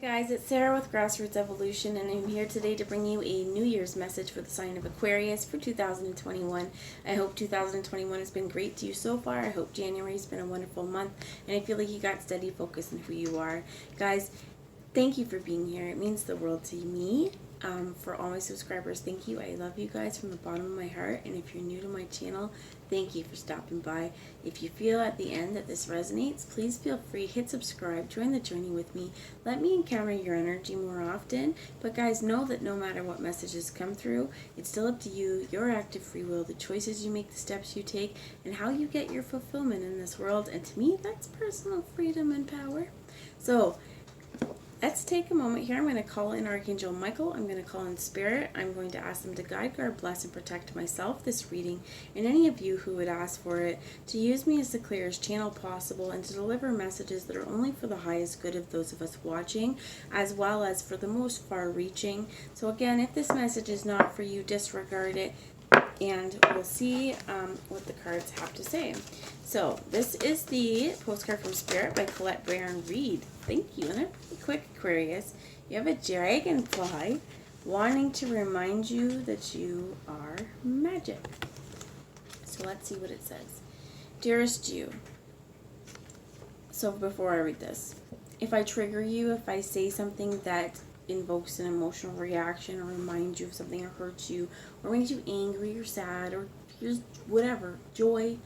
Guys, it's Sarah with Grassroots Evolution, and I'm here today to bring you a New Year's message for the sign of Aquarius for 2021. I hope 2021 has been great to you so far. I hope January's been a wonderful month, and I feel like you got steady focus in who you are. Guys, thank you for being here. It means the world to me. For all my subscribers, thank you. I love you guys from the bottom of my heart. And if you're new to my channel, thank you for stopping by. If you feel at the end that this resonates, please feel free, hit subscribe, join the journey with me. Let me encounter your energy more often. But guys, know that no matter what messages come through, it's still up to you, your active free will, the choices you make, the steps you take, and how you get your fulfillment in this world. And to me, that's personal freedom and power. So let's take a moment here. I'm going to call in Archangel Michael. I'm going to call in Spirit. I'm going to ask them to guide, guard, bless, and protect myself, this reading, and any of you who would ask for it, to use me as the clearest channel possible and to deliver messages that are only for the highest good of those of us watching, as well as for the most far-reaching. So again, if this message is not for you, disregard it, and we'll see what the cards have to say. So this is the postcard from Spirit by Colette Baron Reed. Thank you. And they're pretty quick, Aquarius. You have a dragonfly wanting to remind you that you are magic. So let's see what it says. Dearest you. So before I read this, if I trigger you, if I say something that invokes an emotional reaction or reminds you of something or hurts you or makes you angry or sad or just whatever, joy,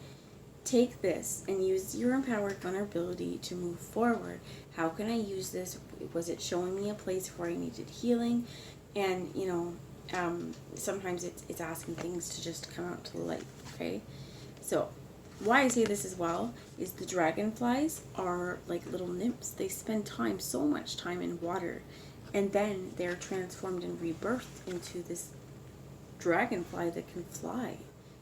take this and use your empowered vulnerability to move forward. How can I use this? Was it showing me a place where I needed healing? And sometimes it's asking things to just come out to the light. Okay, so why I say this as well is the dragonflies are like little nymphs. They spend so much time in water, and then they're transformed and rebirthed into this dragonfly that can fly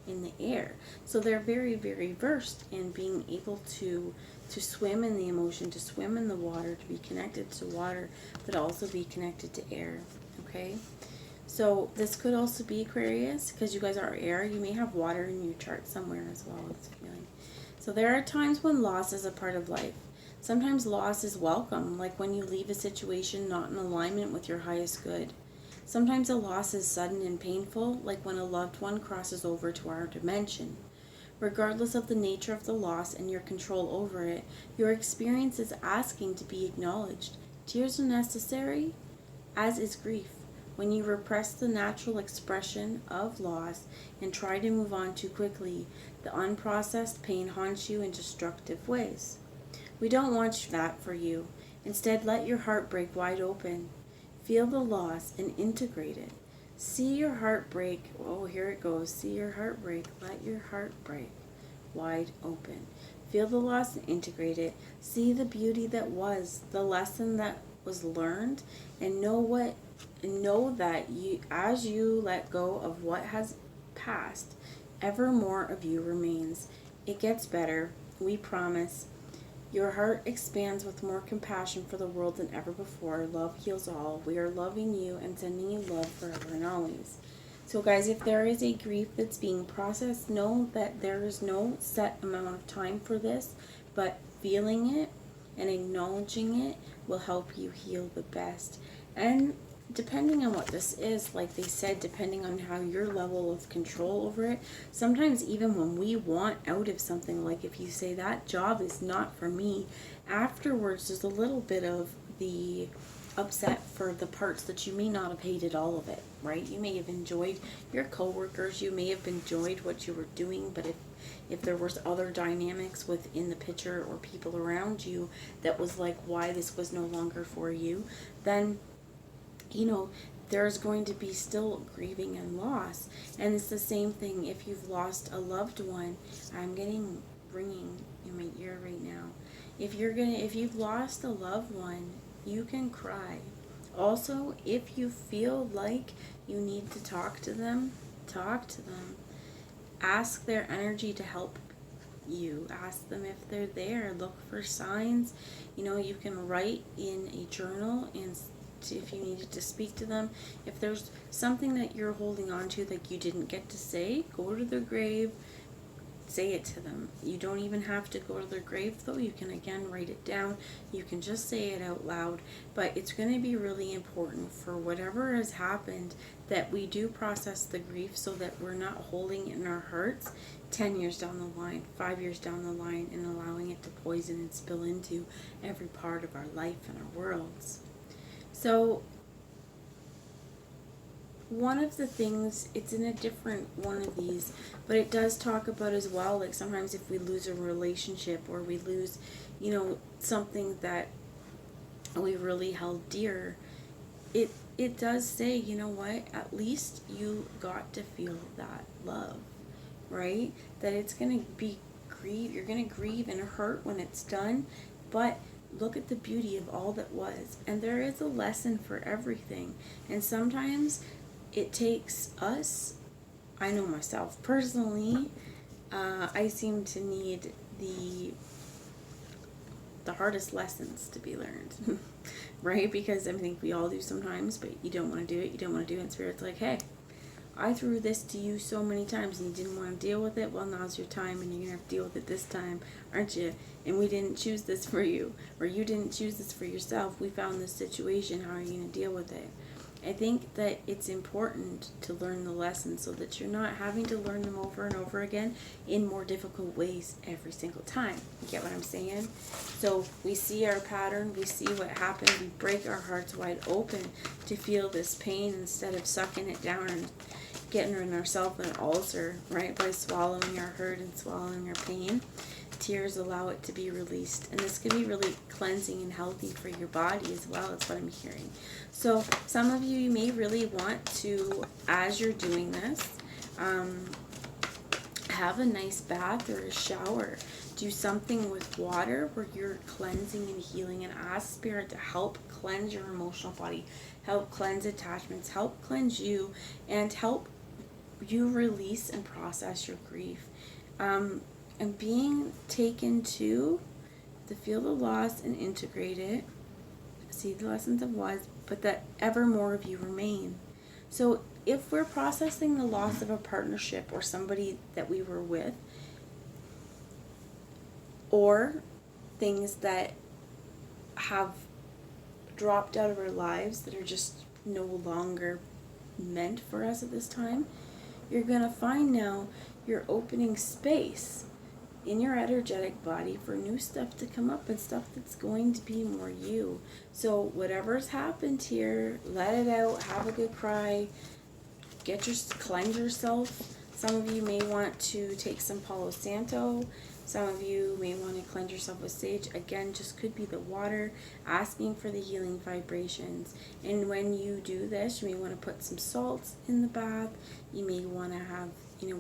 in the air. So they're very, very versed in being able to swim in the emotion, to swim in the water, to be connected to water, but also be connected to air. Okay? So this could also be Aquarius, because you guys are air. You may have water in your chart somewhere as well. It's feeling. So there are times when loss is a part of life. Sometimes loss is welcome, like when you leave a situation not in alignment with your highest good. Sometimes a loss is sudden and painful, like when a loved one crosses over to our dimension. Regardless of the nature of the loss and your control over it, your experience is asking to be acknowledged. Tears are necessary, as is grief. When you repress the natural expression of loss and try to move on too quickly, the unprocessed pain haunts you in destructive ways. We don't want that for you. Instead, let your heart break wide open. Feel the loss and integrate it. See your heart break. Oh, here it goes. See your heart break. Let your heart break wide open. Feel the loss and integrate it. See the beauty that was, the lesson that was learned, and know that as you let go of what has passed, ever more of you remains. It gets better. We promise. Your heart expands with more compassion for the world than ever before. Love heals all. We are loving you and sending you love forever and always. So guys, if there is a grief that's being processed, know that there is no set amount of time for this, but feeling it and acknowledging it will help you heal the best. And depending on what this is, like they said, depending on how your level of control over it, sometimes even when we want out of something, like if you say that job is not for me, afterwards there's a little bit of the upset for the parts that you may not have hated all of it, right? You may have enjoyed your coworkers, you may have enjoyed what you were doing, but if there was other dynamics within the picture or people around you that was like why this was no longer for you, then there's going to be still grieving and loss. And it's the same thing if you've lost a loved one. I'm getting ringing in my ear right now. If you've lost a loved one, you can cry. Also, if you feel like you need to talk to them, talk to them. Ask their energy to help you. Ask them if they're there. Look for signs. You can write in a journal and if you needed to speak to them. If there's something that you're holding on to that you didn't get to say, go to their grave, say it to them. You don't even have to go to their grave, though. You can, again, write it down. You can just say it out loud. But it's going to be really important for whatever has happened that we do process the grief so that we're not holding it in our hearts 10 years down the line, 5 years down the line, and allowing it to poison and spill into every part of our life and our worlds. So one of the things, it's in a different one of these, but it does talk about as well, like sometimes if we lose a relationship or we lose, something that we really held dear, it does say, you know what, at least you got to feel that love, right? That it's going to be you're going to grieve and hurt when it's done, but look at the beauty of all that was. And there is a lesson for everything. And sometimes it takes us, I know myself personally, I seem to need the hardest lessons to be learned, right? Because I think we all do sometimes, but you don't want to do it. You don't want to do it. And Spirit's like, hey, I threw this to you so many times and you didn't want to deal with it. Well, now's your time and you're going to have to deal with it this time, aren't you? And we didn't choose this for you, or you didn't choose this for yourself. We found this situation. How are you going to deal with it? I think that it's important to learn the lessons so that you're not having to learn them over and over again in more difficult ways every single time. You get what I'm saying? So we see our pattern, we see what happened, we break our hearts wide open to feel this pain instead of sucking it down and getting ourselves an ulcer, right? By swallowing our hurt and swallowing our pain. Tears allow it to be released, and this can be really cleansing and healthy for your body as well. That's what I'm hearing. So some of you may really want to, as you're doing this, have a nice bath or a shower. Do something with water where you're cleansing and healing, and ask Spirit to help cleanse your emotional body, help cleanse attachments, help cleanse you, and help you release and process your grief. And being taken to feel the loss and integrate it, see the lessons of was, but that ever more of you remain. So if we're processing the loss of a partnership or somebody that we were with, or things that have dropped out of our lives that are just no longer meant for us at this time, you're going to find now you're opening space in your energetic body for new stuff to come up and stuff that's going to be more you. So whatever's happened here, let it out, have a good cry, cleanse yourself. Some of you may want to take some Palo Santo. Some of you may want to cleanse yourself with sage. Again, just could be the water, asking for the healing vibrations. And when you do this, you may want to put some salt in the bath. You may want to have,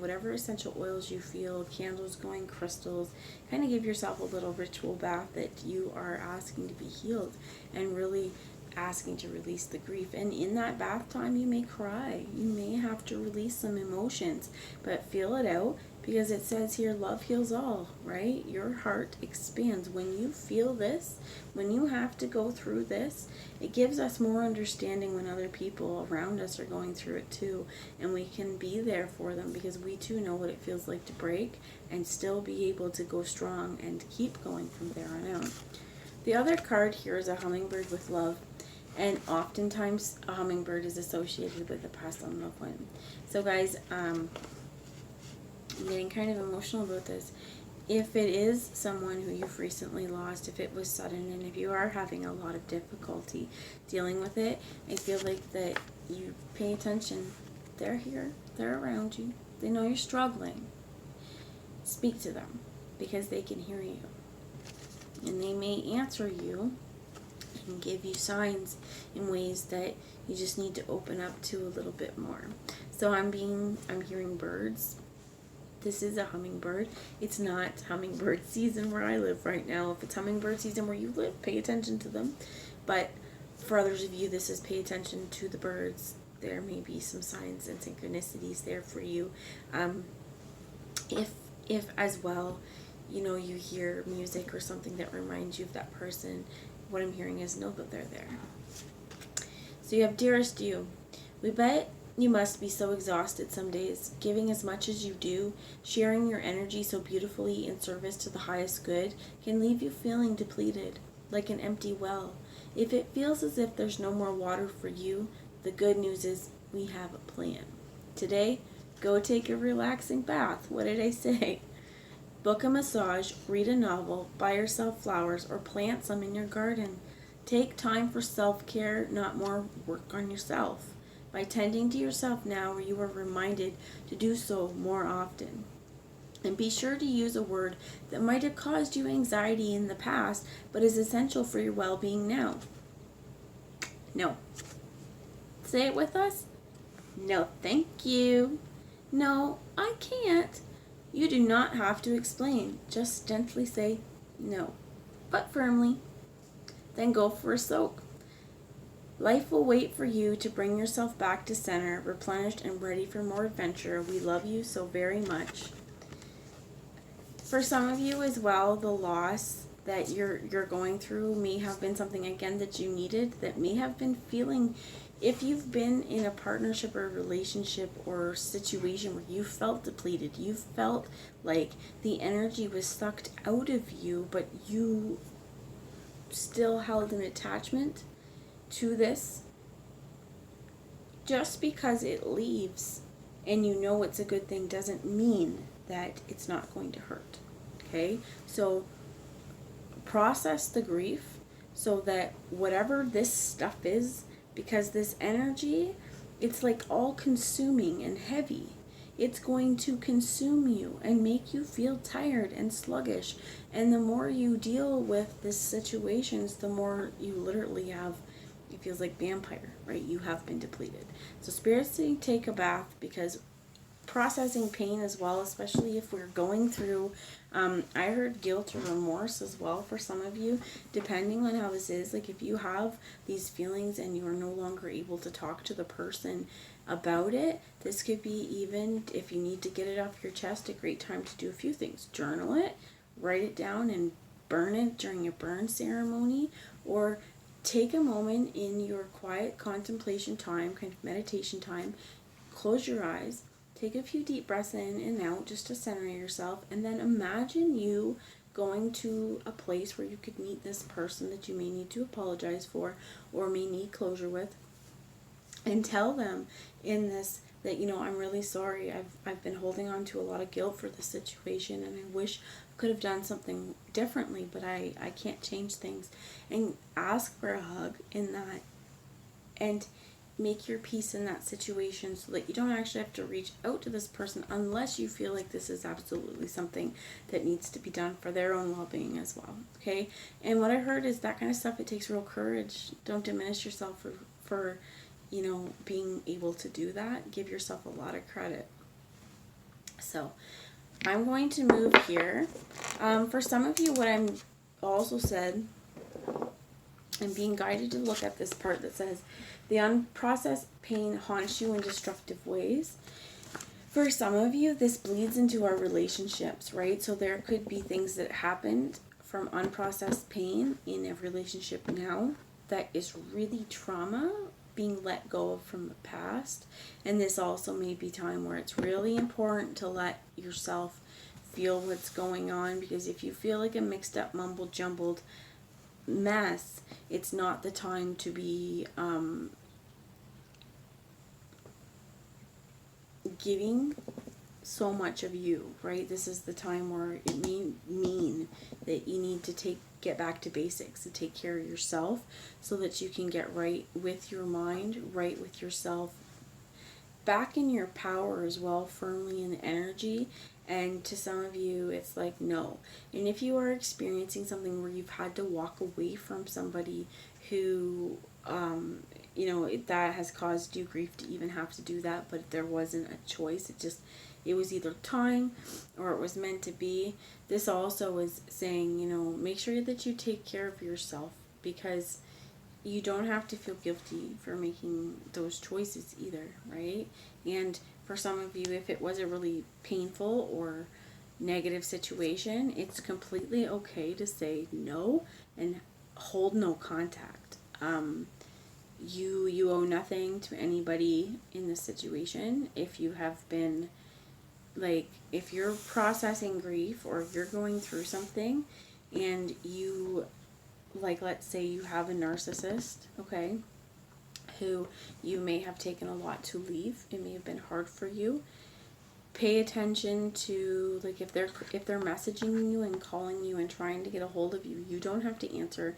whatever essential oils you feel, candles going, crystals. Kind of give yourself a little ritual bath that you are asking to be healed and really asking to release the grief. And in that bath time, you may cry. You may have to release some emotions, but feel it out, because it says here, love heals all, right? Your heart expands. When you feel this, when you have to go through this, it gives us more understanding when other people around us are going through it too. And we can be there for them, because we too know what it feels like to break and still be able to go strong and keep going from there on out. The other card here is a hummingbird with love. And oftentimes a hummingbird is associated with a past on loved one. So guys, I'm getting kind of emotional about this. If it is someone who you've recently lost, if it was sudden, and if you are having a lot of difficulty dealing with it, I feel like that you pay attention. They're here. They're around you. They know you're struggling. Speak to them, because they can hear you. And they may answer you and give you signs in ways that you just need to open up to a little bit more. So I'm hearing birds. This is a hummingbird. It's not hummingbird season where I live right now. If it's hummingbird season where you live, pay attention to them. But for others of you, this is pay attention to the birds. There may be some signs and synchronicities there for you. If as well, you hear music or something that reminds you of that person, what I'm hearing is know that they're there. So you have dearest you. We bet, You must be so exhausted some days. Giving as much as you do, sharing your energy so beautifully in service to the highest good, can leave you feeling depleted, like an empty well. If it feels as if there's no more water for you, the good news is we have a plan. Today, go take a relaxing bath. What did I say? Book a massage, read a novel, buy yourself flowers, or plant some in your garden. Take time for self-care, not more work on yourself. By tending to yourself now, you are reminded to do so more often. And be sure to use a word that might have caused you anxiety in the past, but is essential for your well-being now. No. Say it with us. No, thank you. No, I can't. You do not have to explain. Just gently say no, but firmly. Then go for a soak. Life will wait for you to bring yourself back to center, replenished and ready for more adventure. We love you so very much. For some of you as well, the loss that you're going through may have been something again that you needed, that may have been feeling, if you've been in a partnership or relationship or situation where you felt depleted, you felt like the energy was sucked out of you, but you still held an attachment to this, just because it leaves and you know it's a good thing doesn't mean that it's not going to hurt. Okay, so process the grief so that whatever this stuff is, because this energy, it's like all consuming and heavy. It's going to consume you and make you feel tired and sluggish. And the more you deal with these situations, the more you literally have, it feels like vampire, right? You have been depleted. So spiritually take a bath, because processing pain as well, especially if we're going through, I heard guilt or remorse as well for some of you, depending on how this is. Like if you have these feelings and you are no longer able to talk to the person about it, this could be, even if you need to get it off your chest, a great time to do a few things. Journal it, write it down and burn it during a burn ceremony, or take a moment in your quiet contemplation time, kind of meditation time, close your eyes, take a few deep breaths in and out just to center yourself, and then imagine you going to a place where you could meet this person that you may need to apologize for or may need closure with, and tell them in this that, you know, I'm really sorry. I've been holding on to a lot of guilt for this situation, and I wish I could have done something differently, but I can't change things. And ask for a hug in that, and make your peace in that situation so that you don't actually have to reach out to this person unless you feel like this is absolutely something that needs to be done for their own well-being as well. Okay? And what I heard is that kind of stuff, it takes real courage. Don't diminish yourself for you know, being able to do that. Give yourself a lot of credit. So I'm going to move here. For some of you, what I'm also said, I'm being guided to look at this part that says, the unprocessed pain haunts you in destructive ways. For some of you, this bleeds into our relationships, right? So there could be things that happened from unprocessed pain in a relationship now that is really trauma being let go of from the past. And this also may be time where it's really important to let yourself feel what's going on, because if you feel like a mixed up, mumbled, jumbled mess, it's not the time to be giving so much of you, right? This is the time where it mean that you need to get back to basics, to take care of yourself so that you can get right with your mind, right with yourself, back in your power as well, firmly in energy. And to some of you, it's like, no. And if you are experiencing something where you've had to walk away from somebody who, you know, that has caused you grief to even have to do that, but there wasn't a choice. It was either time or it was meant to be. This also is saying, you know, make sure that you take care of yourself, because you don't have to feel guilty for making those choices either, right? And for some of you, if it was a really painful or negative situation, it's completely okay to say no and hold no contact. you owe nothing to anybody in this situation. If you have been, like, if you're processing grief or if you're going through something and you, like, let's say you have a narcissist, okay, who you may have taken a lot to leave. It may have been hard for you. Pay attention to, like, if they're messaging you and calling you and trying to get a hold of you, you don't have to answer.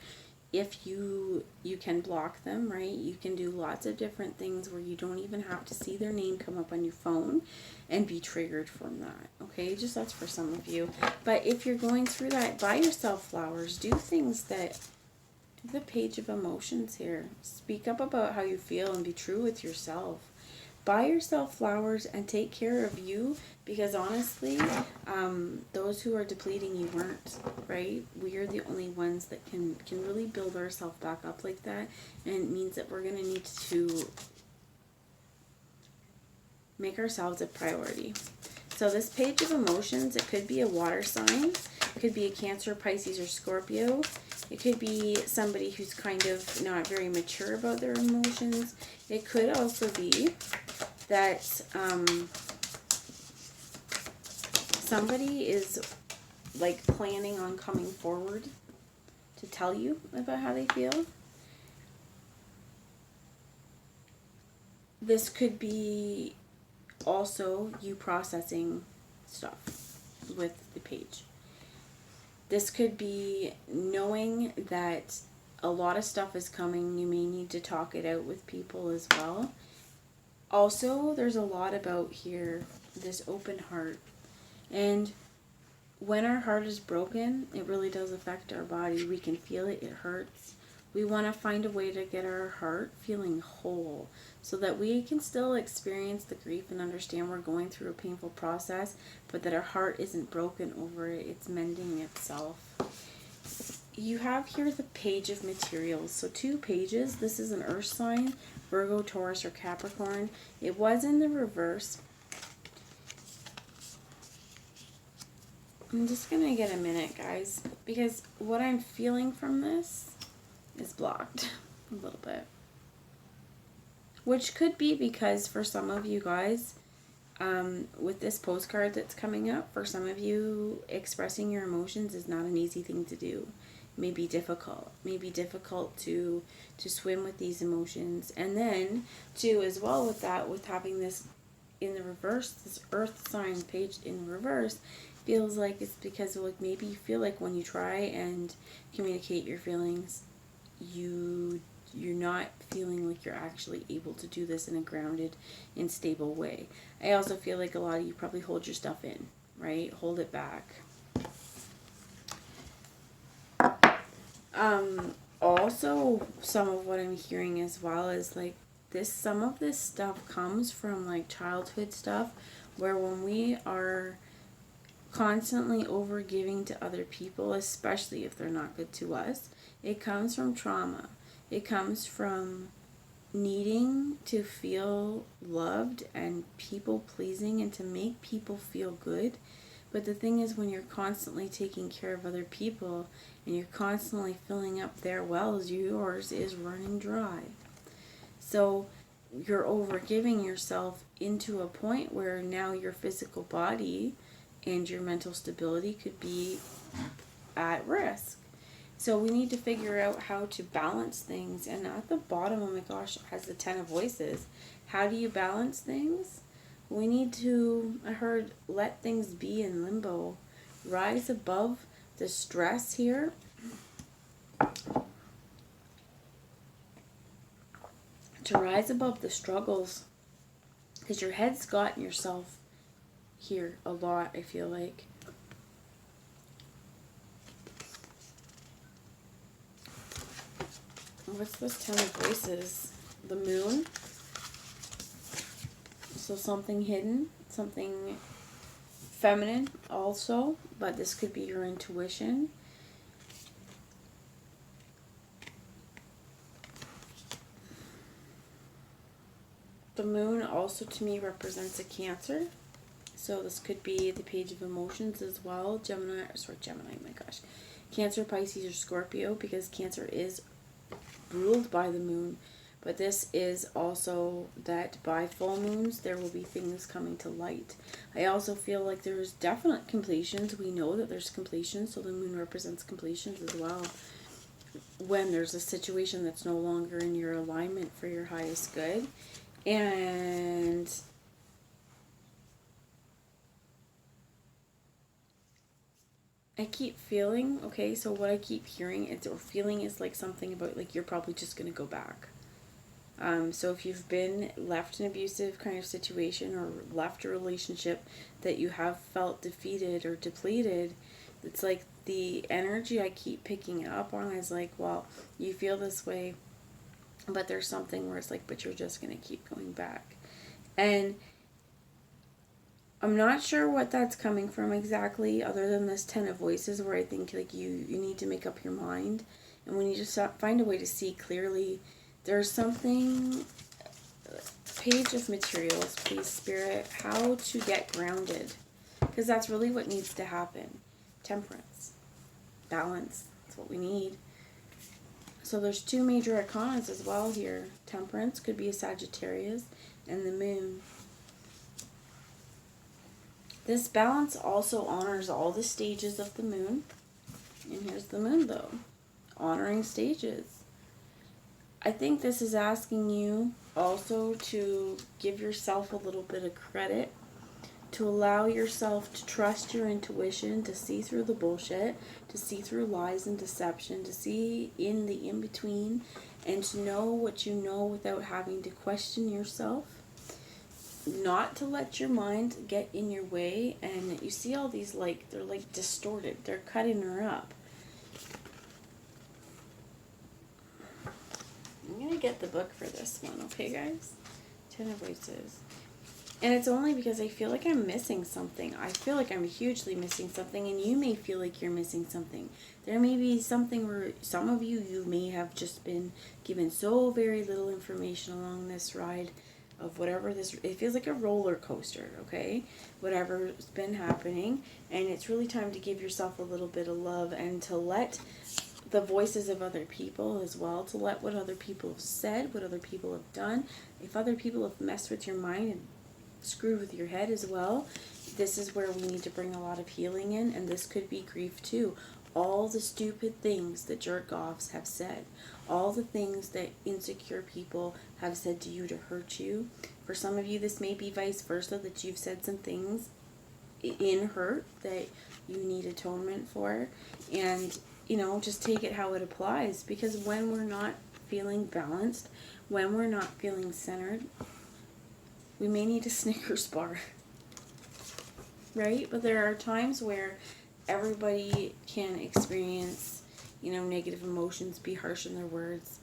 If you can block them, right? You can do lots of different things where you don't even have to see their name come up on your phone and be triggered from that, okay? Just that's for some of you. But if you're going through that, buy yourself flowers. Do things that, the page of emotions here. Speak up about how you feel and be true with yourself. Buy yourself flowers and take care of you, because honestly, those who are depleting you weren't, right? We are the only ones that can really build ourselves back up like that, and it means that we're going to need to make ourselves a priority. So this page of emotions, it could be a water sign, it could be a Cancer, Pisces, or Scorpio. It could be somebody who's kind of not very mature about their emotions. It could also be that somebody is, like, planning on coming forward to tell you about how they feel. This could be also you processing stuff with the page. This could be knowing that a lot of stuff is coming. You may need to talk it out with people as well. Also, there's a lot about here, this open heart. And when our heart is broken, it really does affect our body. We can feel it. It hurts. We want to find a way to get our heart feeling whole so that we can still experience the grief and understand we're going through a painful process, but that our heart isn't broken over it. It's mending itself. You have here the page of materials. So 2 pages. This is an earth sign, Virgo, Taurus, or Capricorn. It was in the reverse. I'm just going to get a minute, guys, because what I'm feeling from this is blocked a little bit. Which could be because for some of you guys, with this postcard that's coming up, for some of you, expressing your emotions is not an easy thing to do. It may be difficult. It may be difficult to swim with these emotions. And then, too, as well with that, with having this in the reverse, this earth sign page in reverse, feels like it's because, like, maybe you feel like when you try and communicate your feelings, you're not feeling like you're actually able to do this in a grounded and stable way. I also feel like a lot of you probably hold your stuff in, right? Hold it back. Also, some of what I'm hearing as well is, like, some of this stuff comes from, like, childhood stuff, where when we are constantly over giving to other people, especially if they're not good to us, it comes from trauma. It comes from needing to feel loved and people pleasing and to make people feel good. But the thing is, when you're constantly taking care of other people and you're constantly filling up their wells, yours is running dry. So you're over giving yourself into a point where now your physical body and your mental stability could be at risk. So we need to figure out how to balance things. And at the bottom, oh my gosh, it has the 10 of voices. How do you balance things? We need to, I heard, let things be in limbo. Rise above the stress here. To rise above the struggles. Because your head's gotten yourself here a lot, I feel like. What's this 10 of voices? The moon. So something hidden, something feminine also, but this could be your intuition. The moon also to me represents a Cancer. So this could be the page of emotions as well. Gemini, my gosh. Cancer, Pisces, or Scorpio, because Cancer is ruled by the moon. But this is also that by full moons, there will be things coming to light. I also feel like there's definite completions. We know that there's completions, so the moon represents completions as well. When there's a situation that's no longer in your alignment for your highest good. And I keep feeling, okay, so what I keep hearing is, or feeling is like something about like you're probably just going to go back. So if you've been left an abusive kind of situation or left a relationship that you have felt defeated or depleted, it's like the energy I keep picking up on is like, well, you feel this way, but there's something where it's like, but you're just going to keep going back. And I'm not sure what that's coming from exactly, other than this 10 of voices where I think like you need to make up your mind. And when you just find a way to see clearly, there's something, page of materials, please, Spirit, how to get grounded. Because that's really what needs to happen. Temperance. Balance. That's what we need. So there's 2 major arcanas as well here. Temperance could be a Sagittarius, and the moon. This balance also honors all the stages of the moon. And here's the moon, though. Honoring stages. I think this is asking you also to give yourself a little bit of credit, to allow yourself to trust your intuition, to see through the bullshit, to see through lies and deception, to see in the in-between, and to know what you know without having to question yourself. Not to let your mind get in your way. And you see all these, like, they're like distorted. They're cutting her up. I'm going to get the book for this one, okay, guys? 10 of Voices. And it's only because I feel like I'm missing something. I feel like I'm hugely missing something, and you may feel like you're missing something. There may be something where some of you may have just been given so very little information along this ride of whatever this, it feels like a roller coaster, okay? Whatever's been happening, and it's really time to give yourself a little bit of love and to let the voices of other people as well, to let what other people have said, what other people have done. If other people have messed with your mind and screwed with your head as well, this is where we need to bring a lot of healing in, and this could be grief too. All the stupid things that jerk-offs have said, all the things that insecure people have said to you to hurt you. For some of you, this may be vice versa, that you've said some things in hurt that you need atonement for. And you know, just take it how it applies, because when we're not feeling balanced, when we're not feeling centered, we may need a Snickers bar, right? But there are times where everybody can experience, you know, negative emotions, be harsh in their words.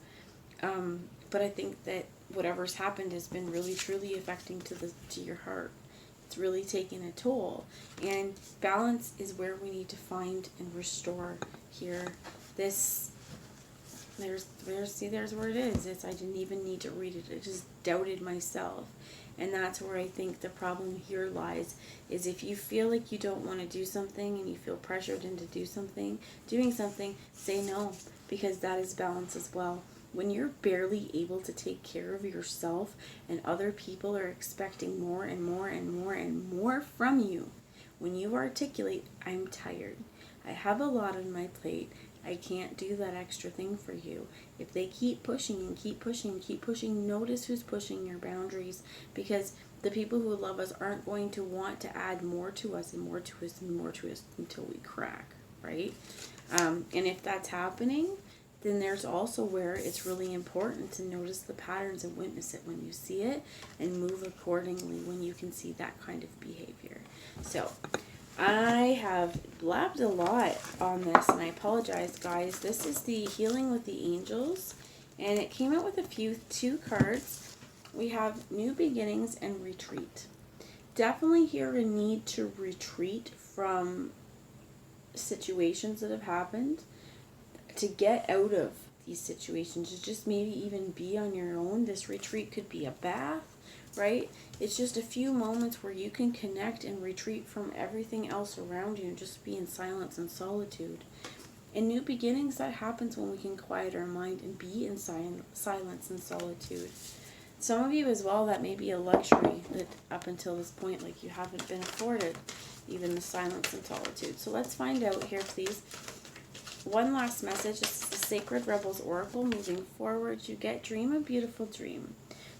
But I think that whatever's happened has been really, truly affecting to your heart. It's really taken a toll. And balance is where we need to find and restore here. There's where it is. I didn't even need to read it. I just doubted myself. And that's where I think the problem here lies, is if you feel like you don't want to do something and you feel pressured into doing something, say no, because that is balance as well. When you're barely able to take care of yourself and other people are expecting more and more and more and more from you, when you articulate, I'm tired, I have a lot on my plate, I can't do that extra thing for you. If they keep pushing and keep pushing and keep pushing, notice who's pushing your boundaries, because the people who love us aren't going to want to add more to us and more to us and more to us until we crack, right? And if that's happening, then there's also where it's really important to notice the patterns and witness it when you see it and move accordingly when you can see that kind of behavior. So I have blabbed a lot on this, and I apologize, guys. This is the Healing with the Angels, and it came out with two cards. We have New Beginnings and Retreat. Definitely here a need to retreat from situations that have happened, to get out of these situations, to just maybe even be on your own. This retreat could be a bath, right? It's just a few moments where you can connect and retreat from everything else around you and just be in silence and solitude. And new beginnings, that happens when we can quiet our mind and be in silence and solitude. Some of you as well, that may be a luxury that up until this point, like you haven't been afforded even the silence and solitude. So let's find out here, please. One last message. This is the Sacred Rebels Oracle. Moving forward, you get dream a beautiful dream.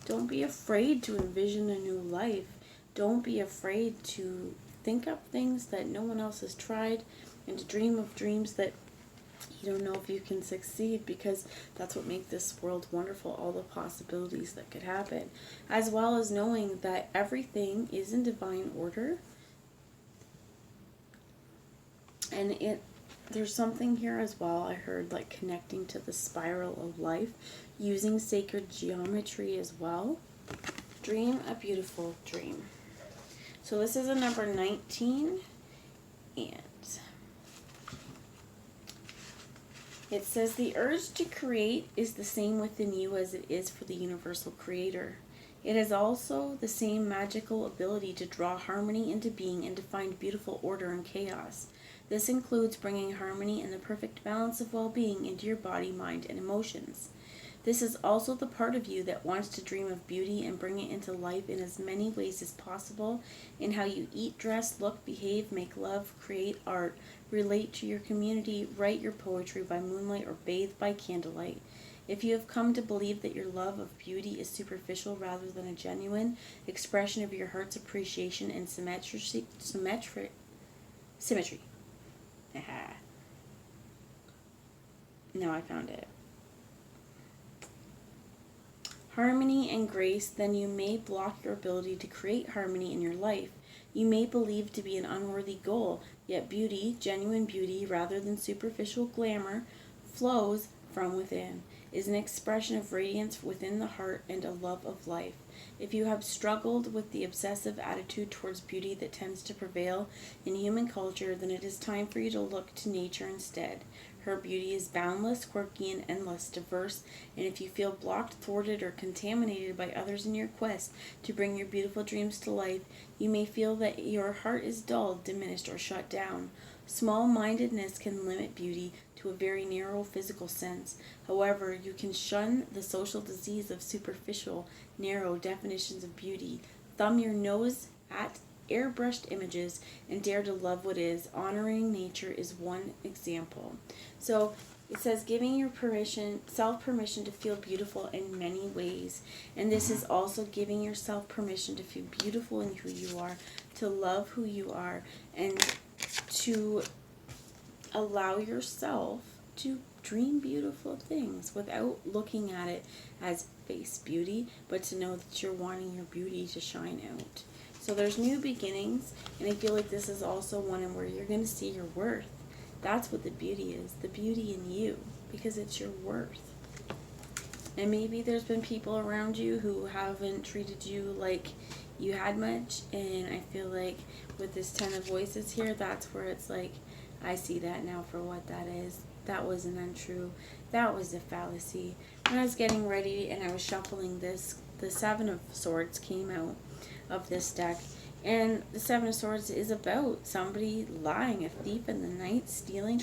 Don't be afraid to envision a new life. Don't be afraid to think up things that no one else has tried, and to dream of dreams that you don't know if you can succeed, because that's what makes this world wonderful, all the possibilities that could happen, as well as knowing that everything is in divine order. And there's something here as well, I heard, like connecting to the spiral of life, using sacred geometry as well. Dream a beautiful dream. So this is a number 19, and it says the urge to create is the same within you as it is for the universal creator. It is also the same magical ability to draw harmony into being and to find beautiful order in chaos. This includes bringing harmony and the perfect balance of well-being into your body, mind, and emotions. This is also the part of you that wants to dream of beauty and bring it into life in as many ways as possible, in how you eat, dress, look, behave, make love, create art, relate to your community, write your poetry by moonlight, or bathe by candlelight. If you have come to believe that your love of beauty is superficial rather than a genuine expression of your heart's appreciation and symmetry. Aha. Now I found it. Harmony and grace, then you may block your ability to create harmony in your life. You may believe to be an unworthy goal, yet beauty, genuine beauty rather than superficial glamour, flows from within, is an expression of radiance within the heart and a love of life. If you have struggled with the obsessive attitude towards beauty that tends to prevail in human culture, then it is time for you to look to nature instead. Her beauty is boundless, quirky, and endless, diverse, and if you feel blocked, thwarted, or contaminated by others in your quest to bring your beautiful dreams to life, you may feel that your heart is dulled, diminished, or shut down. Small-mindedness can limit beauty to a very narrow physical sense. However, you can shun the social disease of superficial, narrow definitions of beauty. Thumb your nose at airbrushed images and dare to love what is. Honoring nature is one example. So it says giving your self-permission to feel beautiful in many ways. And this is also giving yourself permission to feel beautiful in who you are, to love who you are, and to allow yourself to dream beautiful things without looking at it as face beauty, but to know that you're wanting your beauty to shine out. So there's new beginnings, and I feel like this is also one where you're going to see your worth. That's what the beauty is, the beauty in you, because it's your worth. And maybe there's been people around you who haven't treated you like you had much, and I feel like with this Ten of Voices here, that's where it's like, I see that now for what that is. That wasn't untrue. That was a fallacy. When I was getting ready and I was shuffling this, the Seven of Swords came out of this deck, and the Seven of Swords is about somebody lying, a thief in the night, stealing,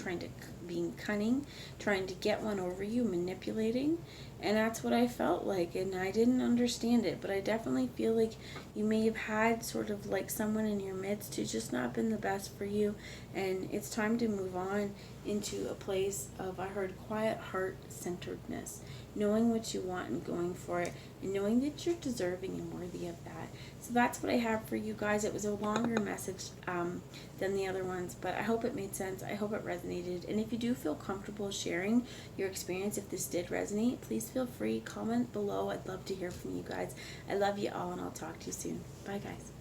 being cunning, trying to get one over you, manipulating. And that's what I felt like, and I didn't understand it, but I definitely feel like you may have had sort of like someone in your midst who's just not been the best for you, and it's time to move on into a place of, I heard, quiet heart-centeredness, knowing what you want and going for it, and knowing that you're deserving and worthy of that. So that's what I have for you guys. It was a longer message than the other ones, but I hope it made sense. I hope it resonated. And if you do feel comfortable sharing your experience, if this did resonate, please feel free, comment below. I'd love to hear from you guys. I love you all, and I'll talk to you soon. Bye, guys.